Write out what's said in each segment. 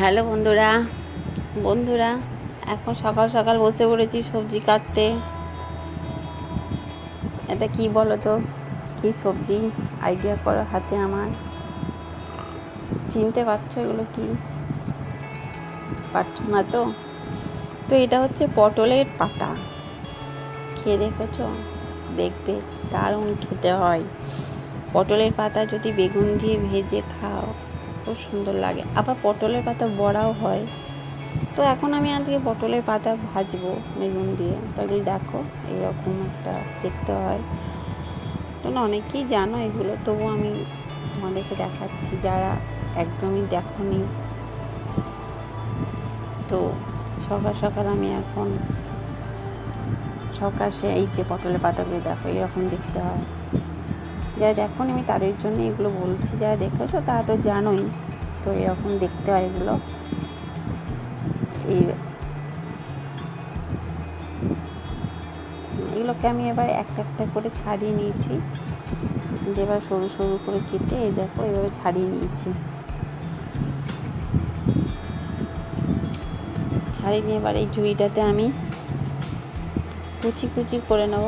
Hello বন্ধুরা বন্ধুরা এখন সকাল সকাল বসে পড়েছি সবজি কাটতে। এটা কি বলো তো, কি সবজি? আইডিয়া করো হাতে আমার। চিনতে পারছো এগুলো কি? পারছো না তো? তো এটা হচ্ছে পটলের পাতা। খেয়ে দেখেছো? দেখবে দারুণ খেতে হয়। পটলের পাতা যদি বেগুন দিয়ে ভেজে খাও খুব সুন্দর লাগে। আবার পটলের পাতা বড়াও হয়। তো এখন আমি আজকে পটলের পাতা ভাজবো বেগুন দিয়ে। তো এগুলো দেখো এরকম একটা দেখতে হয়। তো অনেকেই জানো এগুলো, তবু আমি তোমাদেরকে দেখাচ্ছি যারা একদমই দেখোনি। তো সকাল সকাল আমি এখন সকাশে এই যে পটলের পাতাগুলো দেখো এরকম দেখতে হয়। যারা দেখোনি আমি তাদের জন্য এগুলো বলছি, যারা দেখেছো তারা তো জানোই। তো এরকম দেখতে হয় এগুলো। এগুলোকে আমি এবার একটা একটা করে ছাড়িয়ে নিয়েছি। এবার সরু সরু করে কেটে এই দেখো এভাবে ছাড়িয়ে নিয়েছি। ছাড়িয়ে নিয়ে এবার এই ঝুড়িটাতে আমি কুচি কুচি করে নেব।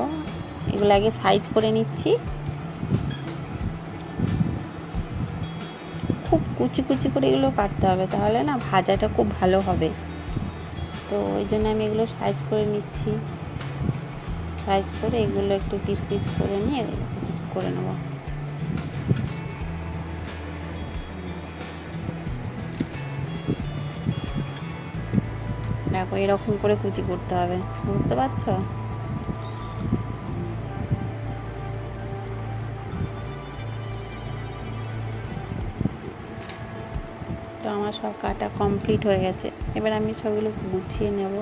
এগুলো আগে সাইজ করে নিচ্ছি। খুব কুচি কুচি করে এগুলো কাটতে হবে, তাহলে না ভাজাটা খুব ভালো হবে। তো ওই জন্য আমি এগুলো সাইজ করে নিচ্ছি। সাইজ করে এগুলো একটু পিস পিস করে নিয়ে এগুলো কুচি করে নেব। দেখো এরকম করে কুচি করতে হবে, বুঝতে পারছো? তো আমার সব কাটা কমপ্লিট হয়ে গেছে। এবার আমি সবগুলো গুছিয়ে নেব।